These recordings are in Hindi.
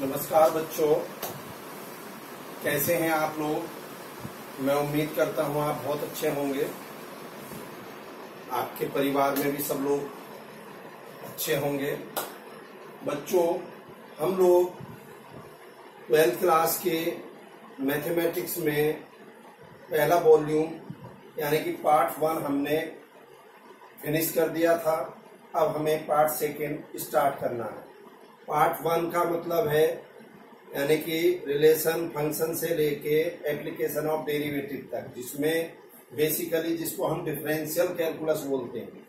नमस्कार बच्चों, कैसे हैं आप लोग। मैं उम्मीद करता हूं आप बहुत अच्छे होंगे। आपके परिवार में भी सब लोग अच्छे होंगे। बच्चों, हम लोग 12th क्लास के मैथमेटिक्स में पहला वॉल्यूम यानी कि पार्ट 1 हमने फिनिश कर दिया था। अब हमें पार्ट 2 स्टार्ट करना है। पार्ट 1 का मतलब है यानी कि रिलेशन फंक्शन से लेके एप्लीकेशन ऑफ डेरिवेटिव तक, जिसमें बेसिकली जिसको हम डिफरेंशियल कैलकुलस बोलते हैं,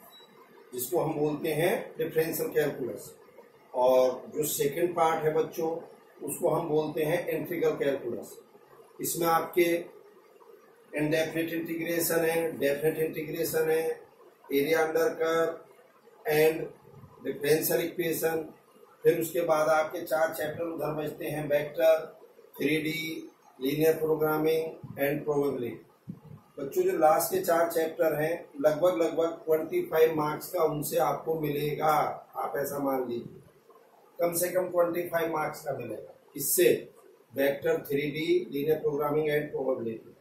और जो सेकंड पार्ट है बच्चों उसको हम बोलते हैं इंटीग्रल कैलकुलस। इसमें आपके इनडेफिनिट इंटीग्रेशन है, डेफिनिट इंटीग्रेशन है, area under curve and differential equation. फिर उसके बाद आपके 4 चैप्टर उधर बचते हैं, vector, 3D, linear programming and probability. बच्चों, जो लास्ट के 4 चैप्टर हैं लगभग 25 मार्क्स का उनसे आपको मिलेगा। आप ऐसा मान लीजिए कम से कम 25 मार्क्स का मिलेगा। इससे vector, 3D, linear programming and probability,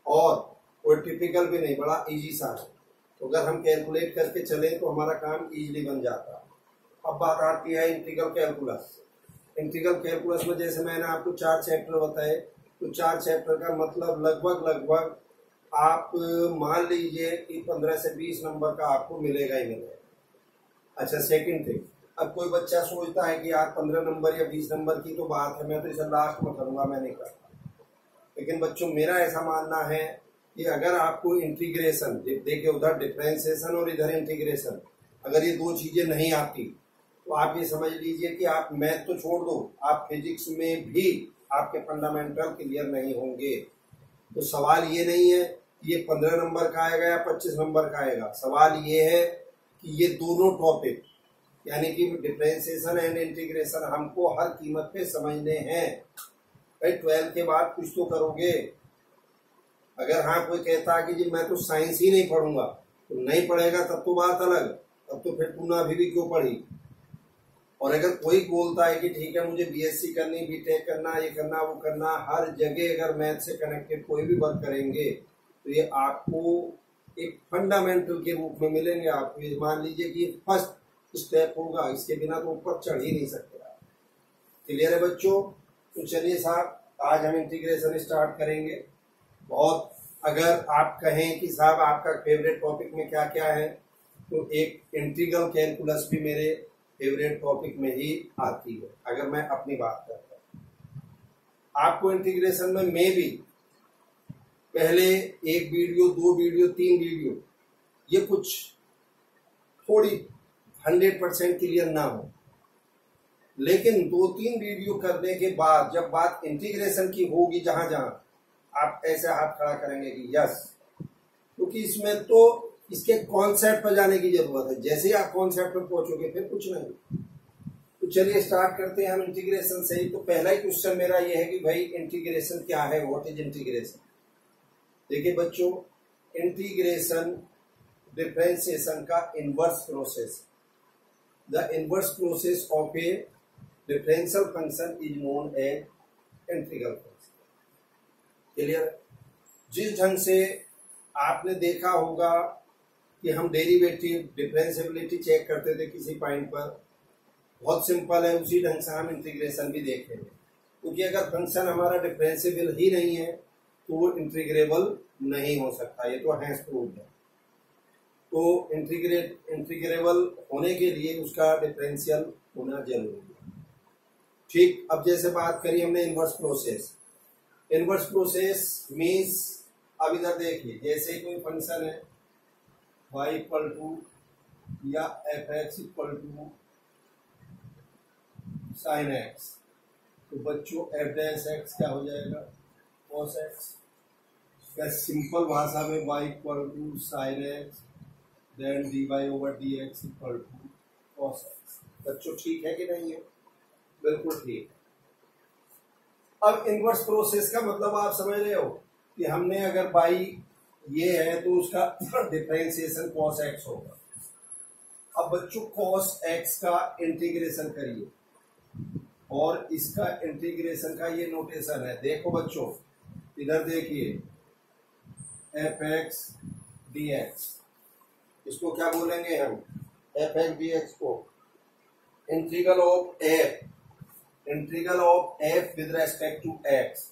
और कोई टिपिकल भी नहीं, बड़ा इजी सा है। तो अगर हम कैलकुलेट करके चलें तो हमारा काम इजीली बन जाता है। अब बात आती है इंटीग्रल कैलकुलस। इंटीग्रल कैलकुलस में जैसे मैंने आपको 4 चैप्टर बताए, तो 4 चैप्टर का मतलब लगभग आप मान लीजिए कि 15 से 20 नंबर का आपको मिलेगा ही मिलेगा। अच्छा, सेकंड थिंग, अब कोई बच्चा सोचता है कि यार 15 नंबर या 20 नंबर की तो बात है, मैं तो इसे लास्ट में करूंगा, मैं नहीं करता। लेकिन बच्चों, मेरा ऐसा मानना है कि अगर आपको इंटीग्रेशन, देखिए उधर डिफरेंशिएशन और इधर इंटीग्रेशन, अगर ये 2 चीजें नहीं आती तो आप ये समझ लीजिए कि आप मैथ तो छोड़ दो, आप फिजिक्स में भी आपके फंडामेंटल क्लियर नहीं होंगे। तो सवाल ये नहीं है कि ये 15 नंबर का आएगा या 25 नंबर का आएगा। सवाल ये है कि ये दोनों टॉपिक यानी कि डिफरेंशिएशन एंड इंटीग्रेशन हमको हर कीमत पे समझने हैं। भाई 12 के बाद कुछ तो करोगे। अगर हाँ कोई कहता है कि जी मैं तो साइंस ही नहीं पढ़ूंगा, तो नहीं पढ़ेगा तब तो बात अलग, तब तो फिर तूने अभी भी क्यों पढ़ी। और अगर कोई बोलता है कि ठीक है मुझे बीएससी करनी, बीटेक करना, ये करना, वो करना, हर जगह अगर मैथ से कनेक्टेड कोई भी वर्क करेंगे तो ये आपको एक फंडामेंटल के रूप में मिलेंगे। आपको ये मान लीजिए कि फर्स्ट स्टेप होगा, इसके बिना तो ऊपर चढ़ ही नहीं सकते आप। क्लियर है बच्चों? तो चलिए साहब, आज हम इंटीग्रेशन स्टार्ट करेंगे। बहुत अगर आप कहें कि साहब आपका फेवरेट टॉपिक में क्या क्या है, तो एक इंटीग्रल कैलकुलस भी मेरे फेवरेट टॉपिक में ही आती है। अगर मैं अपनी बात करता हूं, आपको इंटीग्रेशन में मैं भी पहले 1 वीडियो, 2 वीडियो, 3 वीडियो, ये कुछ थोड़ी 100% क्लियर ना हो, लेकिन 2-3 वीडियो करने के बाद जब बात इंटीग्रेशन की होगी, जहां जहां आप ऐसे हाथ खड़ा करेंगे कि यस, क्योंकि इसमें तो इसके कॉन्सेप्ट पर जाने की जरूरत है। जैसे ही आप कॉन्सेप्ट पर पहुंचोगे फिर कुछ नहीं। तो चलिए स्टार्ट करते हैं हम इंटीग्रेशन से ही। तो पहला ही क्वेश्चन मेरा ये है कि भाई इंटीग्रेशन क्या है, व्हाट इज इंटीग्रेशन। देखिए बच्चों, इंटीग्रेशन डिफरेंशिएशन का inverse process, the inverse process of a differential function is known as integral function. Clear? जिस ढंग से आपने देखा होगा कि हम डेरिवेटिव, डिफरेंशिएबिलिटी चेक करते थे किसी पॉइंट पर, बहुत सिंपल है, उसी ढंग से हम इंटीग्रेशन भी देखेंगे। क्योंकि अगर फंक्शन हमारा डिफरेंशिएबल ही नहीं है तो वो इंटीग्रेबल नहीं हो सकता, ये तो हैंस प्रूव्ड है। तो इंटीग्रेबल होने के लिए उसका डिफरेंशियल होना जरूरी है। ठीक, अब जैसे बात करी हमने inverse process. Inverse process means, अब इधर देखिए, जैसे कोई फंक्शन है y इक्वल टू या fx equal to sine x, तो बच्चों f डैश x क्या हो जाएगा, cos x। या सिंपल भाषा में y equal to sine x then dy over dx equal to cos x। बच्चों ठीक है कि नहीं है? बिल्कुल ठीक है। अब इनवर्स प्रोसेस का मतलब आप समझ रहे हो कि हमने अगर y ये है तो उसका डिफरेंशिएशन cos x होगा। अब बच्चों cos x का इंटीग्रेशन करिए, और इसका इंटीग्रेशन का ये नोटेशन है। देखो बच्चों, इधर देखिए, एफ एक्स डी एक्स, इसको क्या बोलेंगे हम, एफ एक्स डी एक्स को integral of F with respect to X.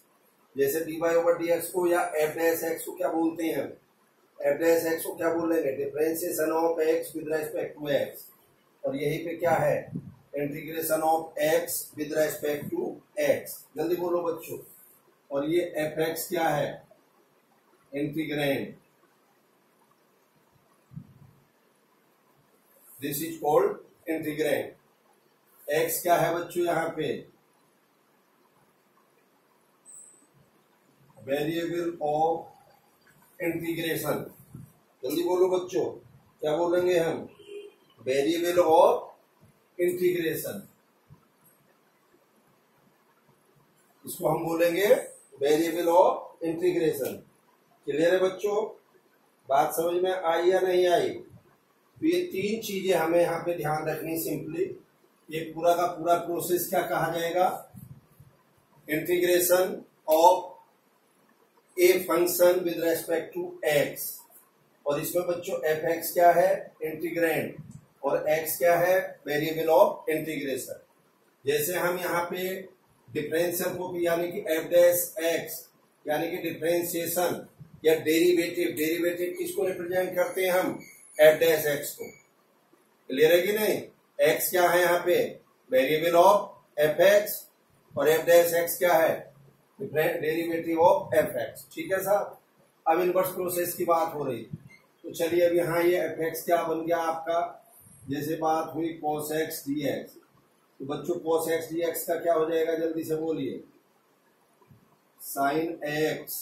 जैसे D Y over D X को या एफ डैश एक्स को क्या बोलते हैं हम, एफ डैश एक्स को क्या बोलेंगे, differentiation of x with respect to x. और यही पे क्या है, integration of x with respect to x. जल्दी बोलो बच्चों। और ये एफ एक्स क्या है, integrand, this is called integrand. X क्या है बच्चों, यहां पे वेरिएबल ऑफ इंटीग्रेशन। जल्दी बोलो बच्चों, क्या बोलेंगे हम, वेरिएबल ऑफ इंटीग्रेशन। इसको हम बोलेंगे वेरिएबल ऑफ इंटीग्रेशन। क्लियर है बच्चों, बात समझ में आई या नहीं आई। तो ये तीन चीजें हमें यहाँ पे ध्यान रखनी। सिंपली ये पूरा का पूरा प्रोसेस क्या कहा जाएगा, integration of a function with respect to x. और इसमें बच्चों एफ एक्स क्या है, इंटीग्रैंड, और एक्स क्या है, वेरिएबल ऑफ इंटीग्रेशन। जैसे हम यहाँ पे डिफरेंशियल को यानी कि एफ डैश एक्स यानी कि डिफरेंशिएशन या डेरिवेटिव किसको रिप्रेजेंट करते हैं हम, एफ डैश एक्स को। क्लियर है कि नहीं। एक्स क्या है यहाँ पे, वेरिएबल ऑफ एफ एक्स, और एफ डैश एक्स क्या है, डेरिवेटिव ऑफ एफ एक्स। ठीक है साहब। अब इनवर्स प्रोसेस की बात हो रही, तो चलिए अब यहाँ ये एफ एक्स क्या बन गया आपका, जैसे बात हुई cos x dx, तो बच्चों cos x dx का क्या हो जाएगा, जल्दी से बोलिए, sin x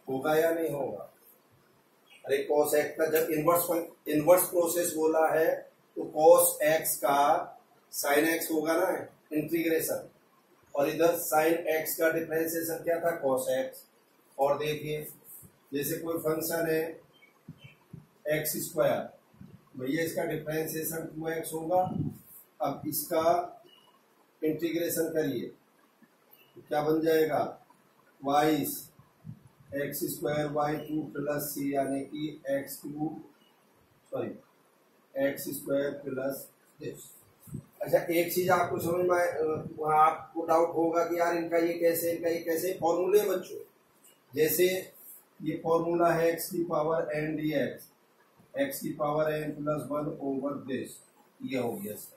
होगा या नहीं होगा। अरे cos x का जब इनवर्स प्रोसेस बोला है तो cos x का sin x होगा ना, इंटीग्रेशन। और इधर sin x का डिफरेंशिएशन क्या था, cos x। और देखिए जैसे कोई फंक्शन है एक्स स्क्वायर, भैया इसका डिफरेंशिएशन 2x होगा। अब इसका इंटीग्रेशन करिए तो क्या बन जाएगा, वाइस X square Y two plus C, यानी कि एक्स स्क्वायर प्लस दिस। अच्छा एक चीज आपको समझ में, आपको डाउट होगा कि यार इनका ये कैसे फॉर्मूले बच्चों। जैसे ये फॉर्मूला है एक्स की पावर एन डी एक्स की power n plus 1 over this, ये हो गया सर।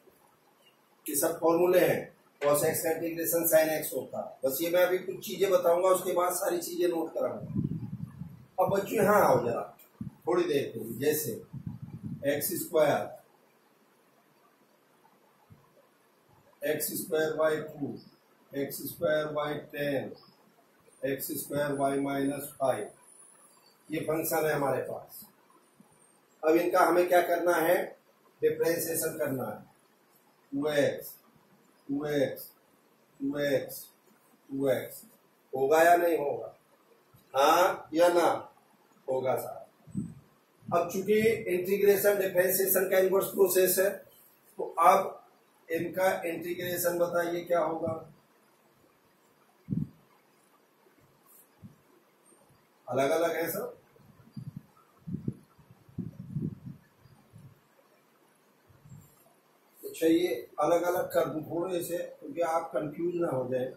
ये सब फॉर्मूले हैं। cos x का इंटीग्रेशन sin x होता। बस ये मैं अभी कुछ चीजें बताऊंगा, उसके बाद सारी चीजें नोट कराऊंगा। अब बच्चों यहाँ आओ जरा थोड़ी देर के लिए। जैसे x square y 2, x square y 10, x square y -5, ये फंक्शन है हमारे पास। अब इनका हमें क्या करना है, डिफरेंशिएशन करना है। 2x होगा या नहीं होगा, हाँ या ना होगा साहब। अब चूंकि इंटीग्रेशन डिफरेंशिएशन का इनवर्स प्रोसेस है, तो अब इनका इंटीग्रेशन बताइए क्या होगा, अलग अलग है सब। अच्छा ये अलग अलग कर दूं थोड़े से, क्योंकि आप कंफ्यूज ना हो जाए।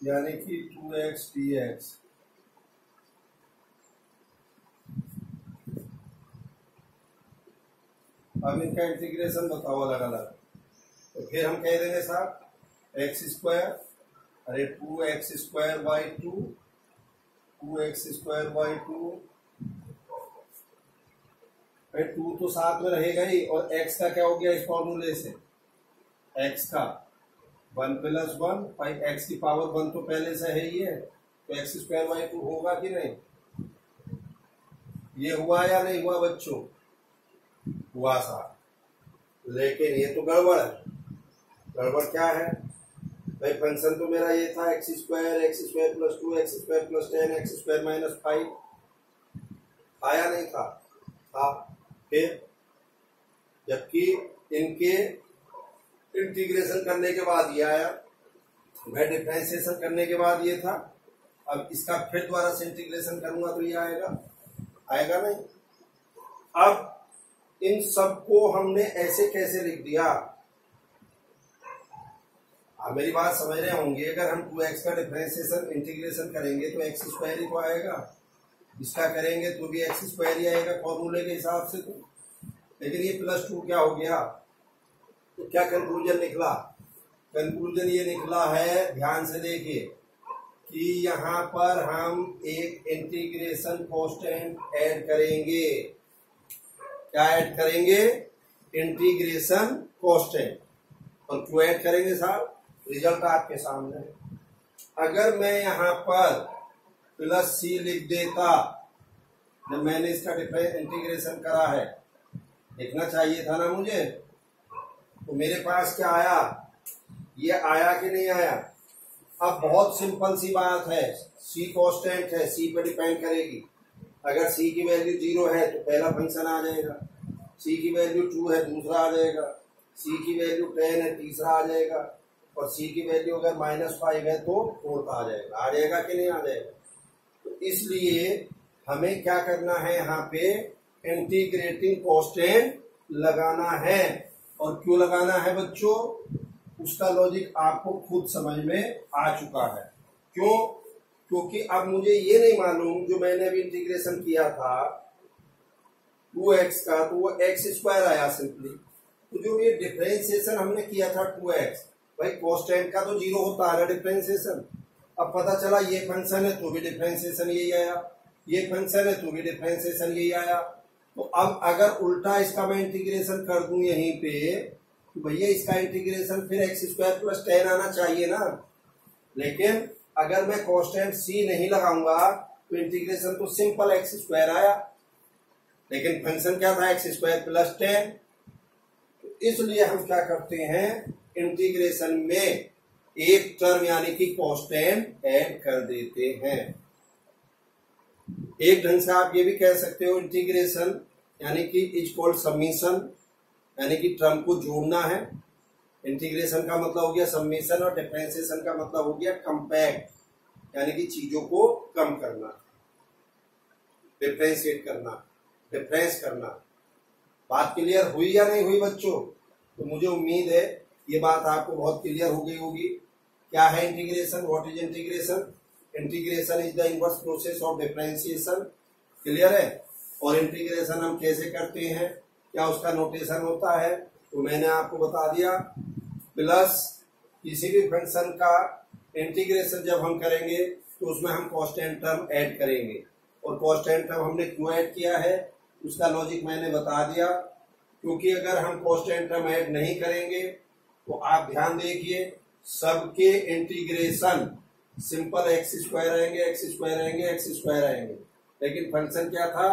यानी कि 2x dx, अब इनका इंटीग्रेशन बताओ अलग अलग। तो फिर हम कह देंगे साहब एक्स स्क्वायर, अरे 2x square by 2x square by 2, भाई 2 तो साथ में रहेगा ही, और x का क्या हो गया इस फॉर्मूले से, x का 1 + 1, भाई x की पावर 1 तो पहले से है ही है, तो x स्क्वायर बाई 2 होगा कि नहीं। ये हुआ या नहीं हुआ बच्चों, हुआ साहब। लेकिन ये तो गड़बड़ है। गड़बड़ क्या है भाई, फंक्शन तो मेरा ये था x square plus 2 x square plus 10 x square -5, आया नहीं था, था। फिर जबकि इनके इंटीग्रेशन करने के बाद ये आया, मैं डिफरेंशिएशन करने के बाद ये था, अब इसका फिर दोबारा से इंटीग्रेशन करूंगा तो ये आएगा, आएगा नहीं। अब इन सबको हमने ऐसे कैसे लिख दिया, आप मेरी बात समझ रहे होंगे। अगर हम 2x का डिफरेंशिएशन इंटीग्रेशन करेंगे तो x स्क्वायर ही तो आएगा, इसका करेंगे तो भी x स्क्वायर ही आएगा फॉर्मूले के हिसाब से। तो लेकिन ये +2 क्या हो गया, तो क्या कंक्लूजन निकला, कंक्लूजन ये निकला है, ध्यान से देखिए कि यहाँ पर हम एक इंटीग्रेशन कांस्टेंट ऐड करेंगे। क्या ऐड करेंगे, इंटीग्रेशन कांस्टेंट। और क्यों ऐड करेंगे साहब, रिजल्ट आपके सामने है। अगर मैं यहाँ पर +c लिख देता, जब मैंने इसका इंटीग्रेशन करा है, लिखना चाहिए था ना मुझे, तो मेरे पास क्या आया, ये आया कि नहीं आया। अब बहुत सिंपल सी बात है, c कांस्टेंट है, c पर डिपेंड करेगी। अगर c की वैल्यू 0 है तो पहला फंक्शन आ जाएगा, c की वैल्यू 2 है दूसरा आ जाएगा, c की वैल्यू 10 है तीसरा आ जाएगा, और c की वैल्यू अगर -5 है तो फोर्थ आ जाएगा। आ जाएगा कि नहीं आ जाएगा। तो इसलिए हमें क्या करना है, यहाँ पे इंटीग्रेटिंग कांस्टेंट लगाना है। और क्यों लगाना है बच्चों, उसका लॉजिक आपको खुद समझ में आ चुका है। क्यों, क्योंकि अब मुझे ये नहीं मालूम, जो मैंने अभी इंटीग्रेशन किया था 2x का, तो वो x स्क्वायर आया सिंपली। तो जो ये डिफरेंशिएशन हमने किया था 2x, भाई कांस्टेंट का तो 0 होता है ना डिफरेंशिएशन। अब पता चला ये फंक्शन है तो भी डिफरेंशिएशन यही आया, ये फंक्शन है तो भी डिफरेंशिएशन यही आया। तो अब अगर उल्टा इसका मैं इंटीग्रेशन कर दूं यहीं पे, तो भैया इसका इंटीग्रेशन फिर x² + 10 आना चाहिए ना। लेकिन अगर मैं कांस्टेंट c नहीं लगाऊंगा तो इंटीग्रेशन तो सिंपल x² आया, लेकिन फंक्शन क्या था, x² + 10। तो इसलिए हम क्या करते हैं, इंटीग्रेशन में एक टर्म यानी कि कांस्टेंट ऐड कर देते हैं। एक ढंग से आप ये भी कह सकते हो, इंटीग्रेशन यानी कि इज कॉल्ड समीशन, यानी कि टर्म को जोड़ना है। इंटीग्रेशन का मतलब हो गया समीशन, और डिफरेंशिएशन का मतलब हो गया कंपैक्ट, यानी कि चीजों को कम करना, डिफरेंशिएट करना, डिफरेंस करना। बात क्लियर हुई या नहीं हुई बच्चों। तो मुझे उम्मीद है ये बात आपको बहुत क्लियर हो गई होगी। क्या है integration, what is integration. Integration is the inverse process of differentiation. Clear है। और इंटीग्रेशन हम कैसे करते हैं, क्या उसका नोटेशन होता है, तो मैंने आपको बता दिया। प्लस किसी भी फंक्शन का इंटीग्रेशन जब हम करेंगे तो उसमें हम कांस्टेंट टर्म ऐड करेंगे। और कांस्टेंट टर्म हमने क्यों ऐड किया है, उसका लॉजिक मैंने बता दिया। क्योंकि अगर हम कांस्टेंट टर्म ऐड नहीं करेंगे तो आप ध्यान देखिए, सबके इंटीग्रेशन सिंपल x² आएंगे, x² आएंगे, x² आएंगे। लेकिन फंक्शन क्या था,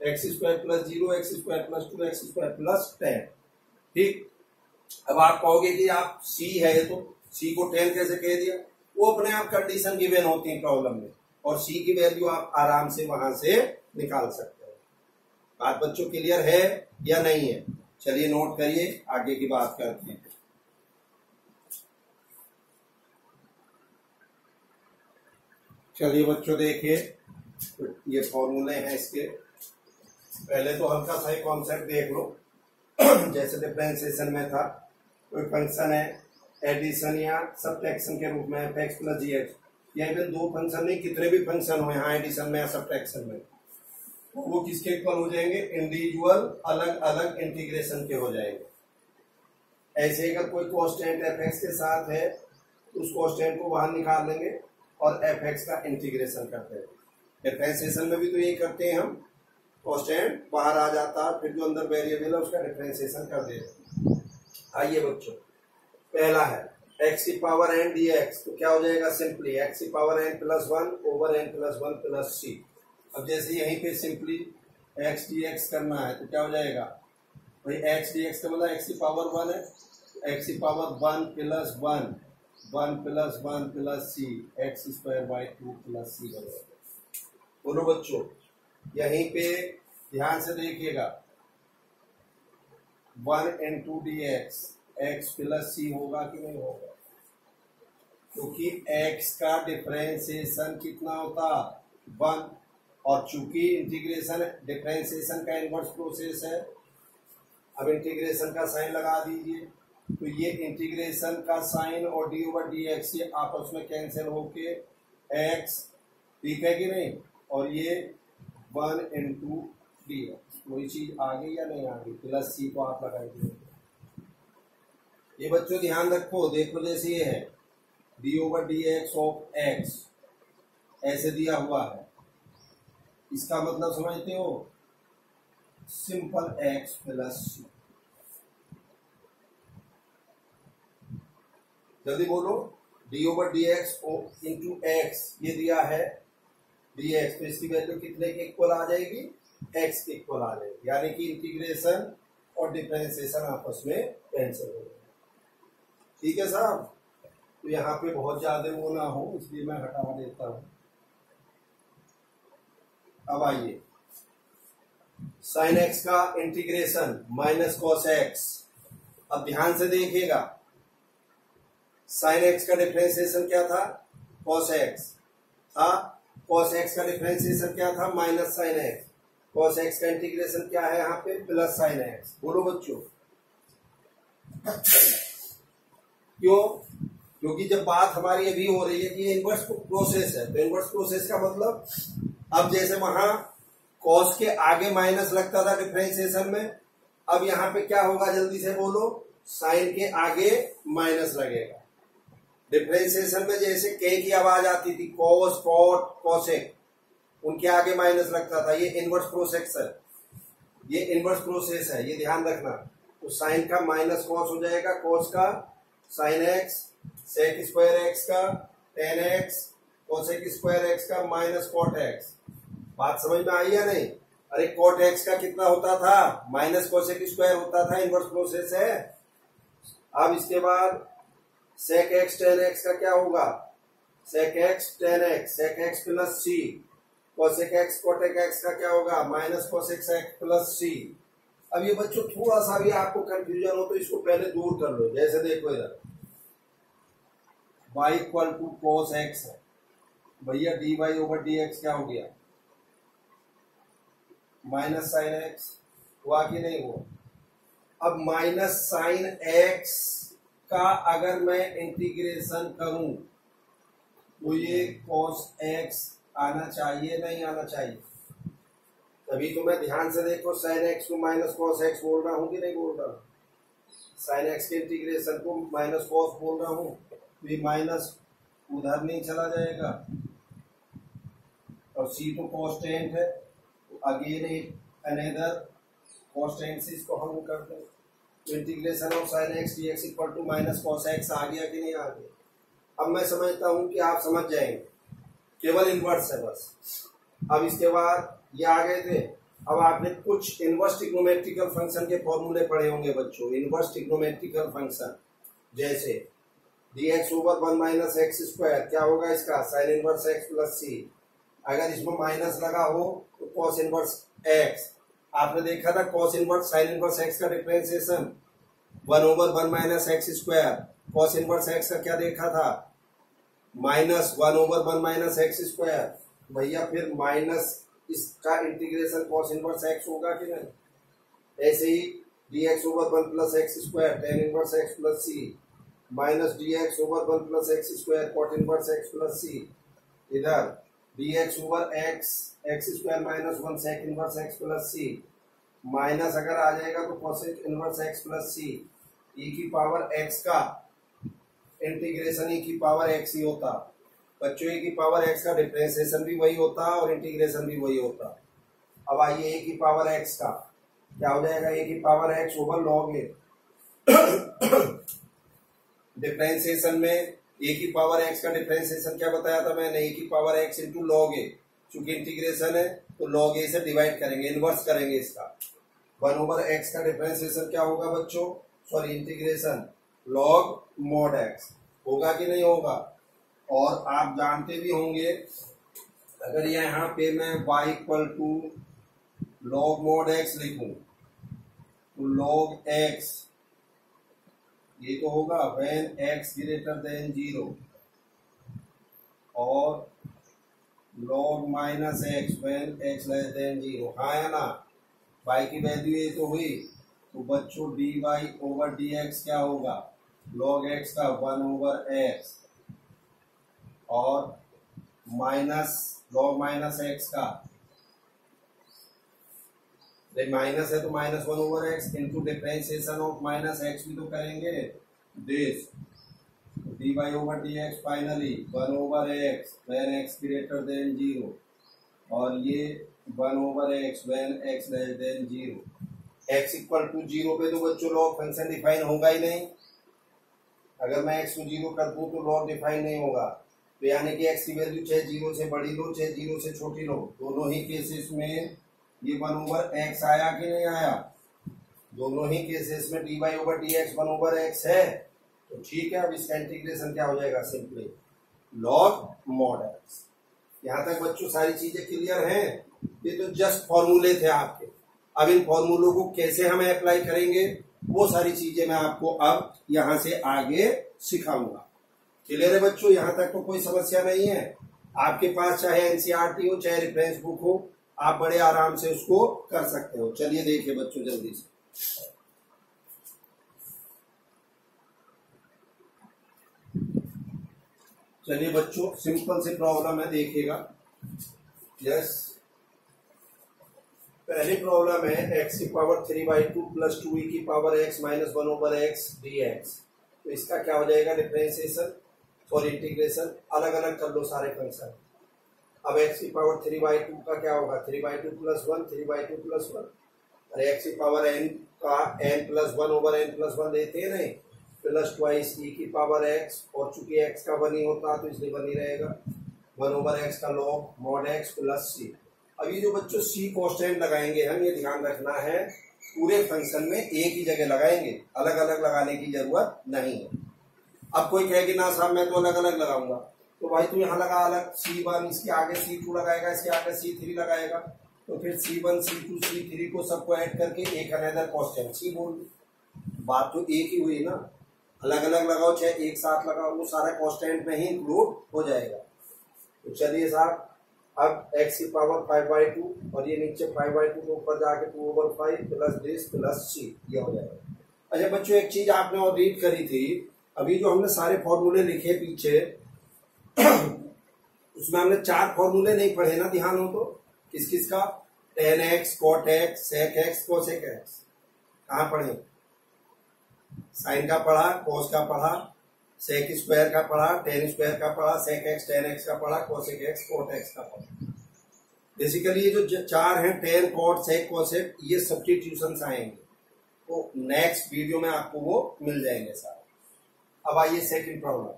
x² + 0, x² + 2, x² + 10। ठीक। अब आप कहोगे कि आप c है तो c को 10 कैसे कह दिया, वो अपने आप कंडीशन गिवन होती है प्रॉब्लम में, और c की वैल्यू आप आराम से वहां से निकाल सकते हैं। बात बच्चों क्लियर है या नहीं है। चलिए नोट करिए, आगे की बात करते हैं। चलिए बच्चों देखिए, ये फॉर्मूले हैं इसके। पहले तो हल्का सा ही कॉन्सेप्ट देख लो। जैसे डिफरेंशिएशन में था, कोई फंक्शन है एडिशन या सब्ट्रैक्शन के रूप में f(x + gx), या इवन दो फंक्शन नहीं, कितने भी फंक्शन हो यहाँ एडिशन में या सब्ट्रैक्शन में, वो किसके इक्वल हो जाएंगे, इंडिविजुअल अलग अलग इंटीग्रेशन के हो जाएंगे। ऐसे अगर कोई कांस्टेंट f(x) के साथ है तो उस कांस्टेंट को बाहर निकाल लेंगे और f(x) का इंटीग्रेशन करते हैं। डिफरेंशिएशन में भी तो यही करते हैं हम, कांस्टेंट बाहर आ जाता है, फिर जो अंदर वेरिएबल है उसका डिफरेंशिएशन कर देते हैं। आइए बच्चों, पहला है x⁴n dx, तो क्या हो जाएगा, सिंपली x⁴n + 1/n + 1 + c। अब जैसे यहीं पे सिंपली x dx करना है तो क्या हो जाएगा भाई, x dx का मतलब x⁴1 है, x⁴1 + 1 1 + 1 + c x² / 2 + c बनेगा। बोलो बच्चों, यहीं पे ध्यान से देखिएगा, 1 × dx एक्स प्लस सी होगा कि नहीं होगा, क्योंकि एक्स का डिफरेंशिएशन कितना होता 1, और चूंकि इंटीग्रेशन डिफरेंशिएशन का इनवर्स प्रोसेस है। अब इंटीग्रेशन का साइन लगा दीजिए, तो ये इंटीग्रेशन का साइन और डी ओवर डी एक्स ये आपस में कैंसिल होके एक्स, ठीक है कि नहीं, और ये 1 इंटू डी एक्स, कोई चीज आ गई या नहीं आ गई, प्लस सी को आप लगाइए। ये बच्चों ध्यान रखो, देखो जैसे ये है D over D x of x ऐसे दिया हुआ है, इसका मतलब समझते हो, सिंपल एक्स प्लस सी। जल्दी बोलो, D over D x into x ये दिया है डी एक्स, तो इसकी वैल्यू कितने के इक्वल आ जाएगी, एक्स के इक्वल आ जाएगी, यानी कि इंटीग्रेशन और डिफरेंशिएशन आपस में कैंसिल हो जाएगा। ठीक है साहब, तो यहाँ पे बहुत ज्यादा वो ना हो इसलिए मैं हटा देता हूं। अब आइए साइन एक्स का इंटीग्रेशन माइनस कॉस एक्स। अब ध्यान से देखिएगा, साइन एक्स का डिफरेंशिएशन क्या था, कॉस एक्स था, कॉस एक्स का डिफरेंशिएशन क्या था, minus sine x, cos x का इंटीग्रेशन क्या है यहाँ पे, प्लस साइन एक्स। बोलो बच्चों, क्यों, क्योंकि जब बात हमारी अभी हो रही है कि ये इनवर्स प्रोसेस है, तो इनवर्स प्रोसेस का मतलब, अब जैसे वहां कॉस के आगे माइनस लगता था डिफरेंशिएशन में, अब यहाँ पे क्या होगा, जल्दी से बोलो, साइन के आगे माइनस लगेगा। डिफरेंशिएशन में जैसे के की आवाज आती थी, कॉस कॉट कॉसेक, उनके आगे माइनस लगता था, ये इनवर्स प्रोसेस है, ये इनवर्स प्रोसेस है, ये ध्यान रखना। तो साइन का माइनस कॉस हो जाएगा, कॉस का sine X, sec square X का tan X, cosec square X का माइनस कॉट एक्स। बात समझ में आई या नहीं? अरे कॉट एक्स का कितना होता था, माइनस कोसेक स्क्वायर होता था, इनवर्स प्रोसेस है। अब इसके बाद सेक एक्स टेन एक्स का क्या होगा, sec X tan X, sec X plus C, cosec X cot X का क्या होगा, minus cosec X plus C. अब ये बच्चों थोड़ा सा भी आपको कंफ्यूजन हो तो इसको पहले दूर कर लो। जैसे देखो इधर y equal to cos x है, भैया d Y over D x क्या हो गया, माइनस साइन एक्स, हुआ कि नहीं हुआ। अब माइनस साइन एक्स का अगर मैं इंटीग्रेशन करूं तो ये कॉस एक्स आना चाहिए, नहीं आना चाहिए। तभी तो मैं ध्यान से देखो साइन एक्स को माइनस कॉस एक्स बोल रहा हूं कि नहीं बोल रहा, साइन एक्स के इंटीग्रेशन को माइनस कॉस बोल रहा हूं, तो ये माइनस उधर नहीं चला जाएगा, और सी तो कॉन्स्टेंट है, तो अगेन एक अनदर कॉन्स्टेंट से इसको हम करते हैं। तो integration of sine X D X equal to minus cos X आ गया कि नहीं आ गया। अब मैं समझता हूं कि आप समझ जाएंगे, केवल इनवर्स है बस। अब इसके बाद ये आ गए थे, अब आपने कुछ इनवर्स ट्रिग्नोमेट्रिकल फंक्शन के फॉर्मूले पढ़े होंगे बच्चों। इनवर्स ट्रिग्नोमेट्रिकल फंक्शन जैसे dx over 1 minus X square, क्या होगा इसका, साइन इनवर्स एक्स प्लस सी। अगर इसमें माइनस लगा हो तो कॉस इनवर्स एक्स। आपने देखा था cos inverse sine inverse X का differentiation 1 over 1 minus X square, cos inverse X का क्या देखा था, minus 1 over 1 minus X square. भैया फिर माइनस इसका इंटीग्रेशन कॉस इनवर्स एक्स होगा कि नहीं। ऐसे ही dx over 1 plus x square tan inverse x plus c, minus dx over 1 plus x square cot inverse x plus c. इधर dx over x x square minus 1 sec inverse x plus c, minus अगर आ जाएगा तो cosec inverse x plus c. E की पावर एक्स का इंटीग्रेशन ई की पावर एक्स ही होता बच्चों, ए की पावर एक्स का डिफरेंशिएशन भी वही होता और इंटीग्रेशन भी वही होता। अब आइए ए की पावर एक्स का क्या हो जाएगा, ए की पावर एक्स ओवर लॉग ए। डिफरेंशिएशन में ए की पावर एक्स का डिफरेंशिएशन क्या बताया था मैंने, ए की पावर एक्स इंटू लॉग ए। चूंकि इंटीग्रेशन है तो लॉग ए से डिवाइड करेंगे, इनवर्स करेंगे इसका। 1 ओवर एक्स का डिफरेंशिएशन क्या होगा बच्चों, sorry integration log mod x होगा कि नहीं होगा। और आप जानते भी होंगे अगर यहाँ पे मैं y equal to log mod x लिखूं तो लॉग एक्स ये तो होगा व्हेन x ग्रेटर देन 0 और log minus x when x less than 0। हाँ या ना, y की वैल्यू ये तो हुई, तो बच्चों dy ओवर dx क्या होगा, log x का 1 ओवर x और माइनस log माइनस एक्स का, माइनस है तो minus 1 over x into differentiation of minus x भी तो करेंगे, this dy over dx finally 1 over x when x greater than 0 और ये 1 over x when x less than 0। x equal to 0 पे तो बच्चों लॉग फंक्शन डिफाइन होगा ही नहीं। अगर मैं x को 0 कर दूं तो लॉग डिफाइन नहीं होगा, तो यानी कि x की वैल्यू चाहे 0 से बड़ी लो चाहे 0 से छोटी लो, दोनों ही केसेस में ये 1 ओवर एक्स आया कि नहीं आया, दोनों ही केसेस में dy over dx 1 over x है, तो ठीक है। अब इसका इंटीग्रेशन क्या हो जाएगा, सिंपली log mod x। यहाँ तक बच्चों सारी चीजें क्लियर हैं। ये तो जस्ट फॉर्मूले थे आपके, अब इन फॉर्मूलों को कैसे हमें अप्लाई करेंगे वो सारी चीजें मैं आपको अब यहाँ से आगे सिखाऊंगा। क्लियर है बच्चों, यहाँ तक तो कोई समस्या नहीं है। आपके पास चाहे एनसीईआरटी हो चाहे रेफरेंस बुक हो, आप बड़े आराम से उसको कर सकते हो। चलिए देखिए बच्चों जल्दी से, चलिए बच्चों सिंपल से प्रॉब्लम है, देखिएगा। यस, पहली प्रॉब्लम है x की पावर 3/2 प्लस 2e की power x minus 1 over x dx। तो इसका क्या हो जाएगा, डिफरेंशिएशन और इंटीग्रेशन अलग अलग कर लो सारे फंक्शन। अब x की पावर 3/2 का क्या होगा, 3/2 प्लस 1 3/2 प्लस 1, अरे x की पावर n का n plus 1 over n plus 1 देते हैं नहीं, प्लस ट्वाइस e की पावर x, और चूंकि x का 1 ही होता तो इसलिए 1 ही रहेगा, 1 ओवर x का log mod x plus c। अब ये जो बच्चों c कांस्टेंट लगाएंगे हम, ये ध्यान रखना है पूरे फंक्शन में एक ही जगह लगाएंगे, अलग अलग लगाने की जरूरत नहीं है। अब कोई कहेगी ना साहब मैं तो अलग अलग लगाऊंगा, तो भाई तू यहाँ लगा अलग, C1 इसके आगे C2 लगाएगा, इसके आगे C3 लगाएगा, तो फिर C1 C2 C3 को सबको ऐड करके एक अनदर कांस्टेंट C बोल दो। बात तो एक ही हुई ना, अलग अलग लगाओ चाहे एक साथ लगाओ, वो सारा कांस्टेंट में ही इंक्लूड हो जाएगा। तो चलिए साहब, अब x की पावर 5/2 और ये नीचे 5/2 को ऊपर जाके 2 over 5 plus this plus c, ये हो जाएगा। अच्छा बच्चों एक चीज आपने और रीड करी थी, अभी जो हमने सारे फॉर्मूले लिखे पीछे उसमें हमने 4 फॉर्मूले नहीं पढ़े ना, ध्यान हो तो, किस किस का, tan x cot x sec x cosec x, कहाँ पढ़े, साइन का पढ़ा, कॉस का पढ़ा, सेक स्क्वायर का पढ़ा, टेन स्क्वायर का पढ़ा, सेक एक्स टेन एक्स का पढ़ा, कोसेक एक्स कोट एक्स का पढ़ा। बेसिकली ये जो 4 हैं, टेन कोट सेक कोसेक, ये सब्स्टिट्यूशंस आएंगे, तो नेक्स्ट वीडियो में आपको वो मिल जाएंगे सारे। अब आइए second problem,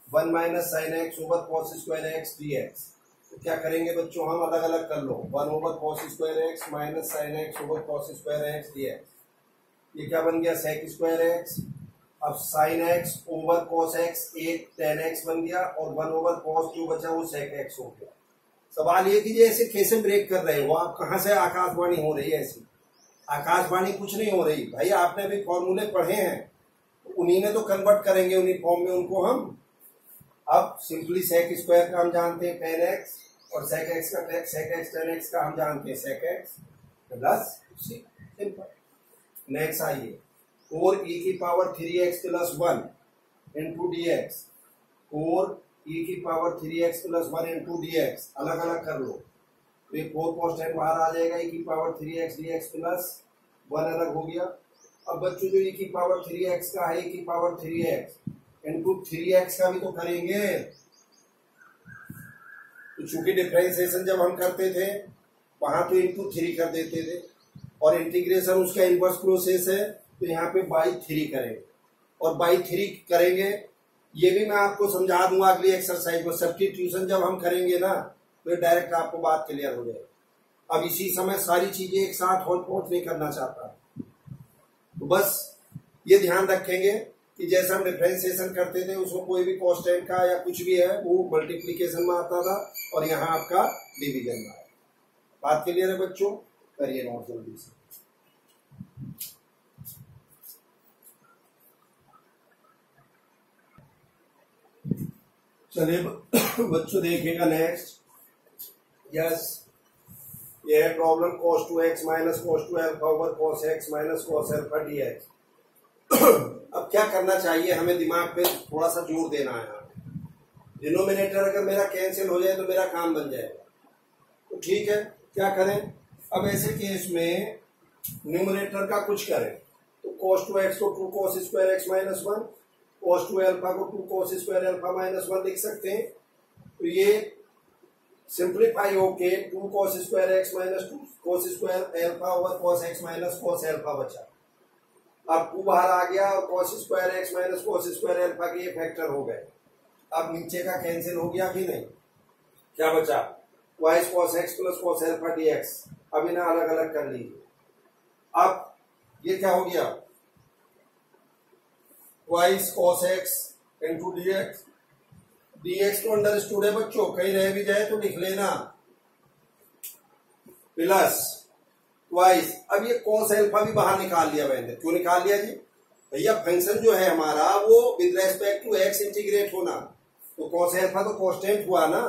1 minus sine x over cos square x dx। तो क्या करेंगे बच्चों, हम अलग अलग कर लो, 1 over cos square x minus sine x over cos square x dx। ये क्या बन गया, सेक स्क्वायर एक्स, अब sine x over cos x एक टेन एक्स बन गया, और 1 ओवर कॉस जो बचा वो सेक एक्स हो गया। सवाल ये कि ऐसे कैसे ब्रेक कर रहे हो आप, कहां से आकाशवाणी हो रही है, ऐसी आकाशवाणी कुछ नहीं हो रही भाई, आपने भी फॉर्मूले पढ़े हैं, उन्हीं में तो कन्वर्ट करेंगे, उन्हीं फॉर्म में उनको हम। अब सिंपली सेक स्क्वायर का हम जानते हैं टेन एक्स, और सेक एक्स का सेक एक्स टेन एक्स का हम जानते हैं सेक एक्स प्लस सी, सिंपल। नेक्स्ट आइए, 4e की power 3x plus 1 into D x, 4e की power 3x plus 1 into D x, अलग अलग कर लो, तो ये 4 कांस्टेंट बाहर आ जाएगा, e की पावर 3x dx प्लस 1 अलग हो गया। अब बच्चों जो e की पावर 3x का है, e की पावर 3x इंटू 3x का भी तो करेंगे, तो चूंकि डिफरेंशिएशन जब हम करते थे वहां तो इंटू 3 कर देते थे, और इंटीग्रेशन उसका इनवर्स प्रोसेस है, तो यहाँ पे बाई 3 करेंगे, और बाई 3 करेंगे, ये भी मैं आपको समझा दूंगा अगली एक्सरसाइज में। सब्स्टिट्यूशन जब हम करेंगे ना तो डायरेक्ट आपको बात क्लियर हो जाएगी। अब इसी समय सारी चीजें एक साथ होल्ड पहुंच नहीं करना चाहता, तो बस ये ध्यान रखेंगे कि जैसे हम डिफरेंशिएशन करते थे उसमें कोई भी कांस्टेंट का या कुछ भी है वो मल्टीप्लीकेशन में आता था, और यहाँ आपका डिवीजन में आया। बात क्लियर है बच्चों, करिए नोट जल्दी से। चलिए बच्चों देखिएगा नेक्स्ट। यस, ये है problem cos 2x minus cos 2 alpha over cos x minus cos alpha dx। अब क्या करना चाहिए, हमें दिमाग पे थोड़ा सा जोर देना है। डिनोमिनेटर अगर मेरा कैंसिल हो जाए तो मेरा काम बन जाएगा। तो ठीक है, क्या करें अब ऐसे केस में, न्यूमरेटर का कुछ करें तो cos 2x को 2 cos square x minus 1, cos 2 alpha को 2 cos स्क्वायर अल्फा माइनस 1 लिख सकते हैं। तो ये सिंप्लीफाई होके 2 cos square x minus 2 cos square alpha over cos x minus cos alpha बचा। अब 2 बाहर आ गया और cos square x minus cos square alpha के ये फैक्टर हो गए। अब नीचे का कैंसिल हो गया कि नहीं, क्या बचा, vice cos x plus cos alpha dx। अब इन्हें अलग अलग कर लीजिए। अब ये क्या हो गया, vice cos x into dx। dx को अंडरस्टूड है बच्चों, कहीं रह भी जाए तो लिख लेना, प्लस वाइस। अब ये cos अल्फा भी बाहर निकाल लिया मैंने। क्यों निकाल लिया जी, भैया फंक्शन जो है हमारा वो with respect to x integrate होना, तो cos अल्फा तो कांस्टेंट हुआ ना,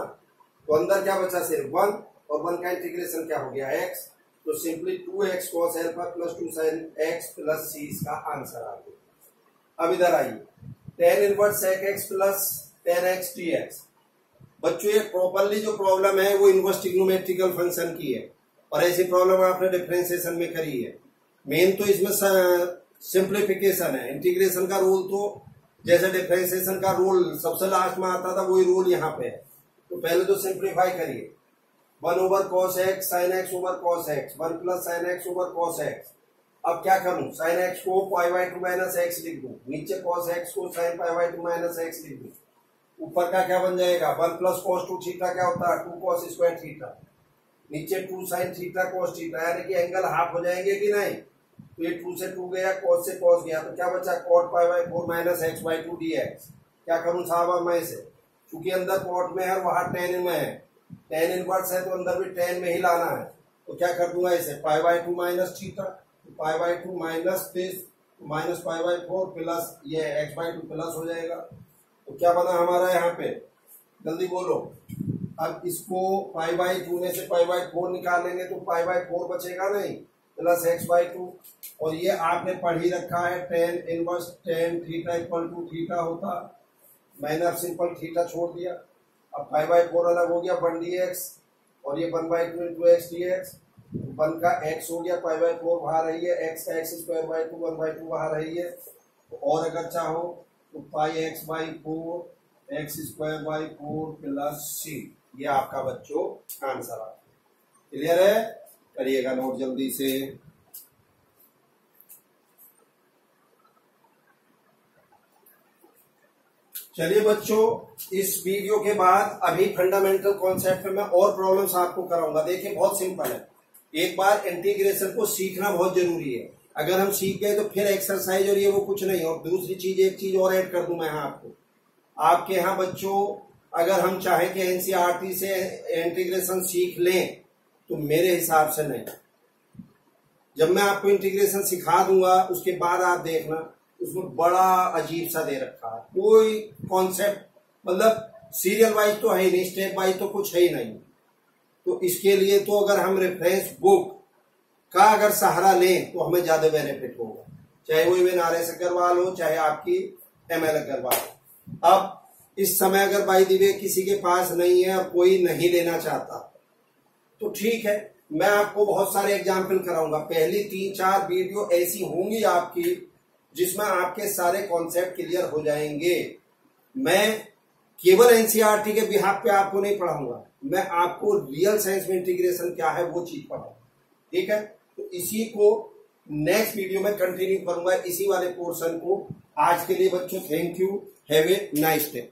तो अंदर क्या बचा, सिर्फ 1, और 1 का इंटीग्रेशन क्या हो गया, x। तो simply 2x cos alpha plus 2 sin x plus c इसका आंसर आ गया। अब इधर आइए, tan inverse sec x plus tan x dx। बच्चों ये प्रॉपरली जो प्रॉब्लम है वो इनवर्स ट्रिग्नोमेट्रिकल फंक्शन की है, और ऐसी प्रॉब्लम आपने डिफरेंशिएशन में करी है। मेन तो इसमें सिंप्लीफिकेशन है, इंटीग्रेशन का रूल तो जैसे डिफरेंशिएशन का रूल सबसे लास्ट में आता था वही रूल यहाँ पे है। तो पहले तो सिंप्लीफाई करिए, 1 over cos x sin x over cos x, 1 plus sin x over cos x। अब क्या करूं, sin x को π/2 माइनस x लिख दूं, नीचे cos x को sin π/2 माइनस x लिख दूं, ऊपर का क्या बन जाएगा, 1 प्लस cos 2 थीटा क्या होता है, 2 cos स्क्वायर थीटा, नीचे 2 sin थीटा cos थीटा, यानी कि एंगल हाफ हो जाएंगे कि नहीं। तो ये 2 से 2 गया, cos से cos गया, तो क्या बचा, cot π/4 माइनस x/2 dx। क्या करूं साहब, अब मैं इसे, क्योंकि अंदर cot में है और वहां tan में है, tan इनवर्स है तो अंदर भी tan में ही लाना है। तो क्या कर दूंगा इसे, π/2 minus theta, π/2 minus this minus π/4 plus ये x/2 प्लस हो जाएगा। तो क्या बना हमारा यहाँ पे, जल्दी बोलो। अब इसको π/2 में से π/4 निकालेंगे तो π/4 बचेगा नहीं, प्लस x/2। और ये आपने पढ़ ही रखा है, tan inverse tan theta equal to theta होता, मैंने अब सिंपल थीटा छोड़ दिया। अब π/4 अलग हो गया, 1 dx, और ये 1/2 इंटू x dx, 1 का x हो गया, π/4 बाहर रही है, x का x स्क्वायर बाई 2 1/2 बाहर रही है। और अगर चाहो तो πx/4 x square by 4 plus c, ये आपका बच्चों आंसर आ। क्लियर है, करिएगा नोट जल्दी से। चलिए बच्चों, इस वीडियो के बाद अभी फंडामेंटल कॉन्सेप्ट में मैं और प्रॉब्लम्स आपको कराऊंगा। देखिए बहुत सिंपल है, एक बार इंटीग्रेशन को सीखना बहुत जरूरी है। अगर हम सीख गए तो फिर एक्सरसाइज और ये वो कुछ नहीं। और दूसरी चीज, एक चीज और ऐड कर दूं मैं यहाँ आपको, आपके यहाँ बच्चों अगर हम चाहें कि एनसीईआरटी से इंटीग्रेशन सीख लें तो मेरे हिसाब से नहीं। जब मैं आपको इंटीग्रेशन सिखा दूंगा उसके बाद आप देखना, उसमें बड़ा अजीब सा दे रखा है, कोई कॉन्सेप्ट मतलब सीरियल वाइज तो है ही नहीं, स्टेप वाइज तो कुछ है ही नहीं। तो इसके लिए तो अगर हम रेफरेंस बुक का अगर सहारा लें तो हमें ज्यादा बेनिफिट होगा, चाहे वो इवन RS अग्रवाल हो, चाहे आपकी ML अग्रवाल हो। अब इस समय अगर बाई द वे किसी के पास नहीं है और कोई नहीं लेना चाहता तो ठीक है, मैं आपको बहुत सारे एग्जाम्पल कराऊंगा। पहली 3-4 वीडियो ऐसी होंगी आपकी जिसमें आपके सारे कॉन्सेप्ट क्लियर हो जाएंगे। मैं केवल एनसीईआरटी के बिहाफ पे आपको नहीं पढ़ाऊंगा, मैं आपको रियल साइंस में इंटीग्रेशन क्या है वो चीज पढ़ाऊंगा। ठीक है, तो इसी को नेक्स्ट वीडियो में कंटिन्यू करूंगा, इसी वाले पोर्शन को। आज के लिए बच्चों thank you, have a nice day.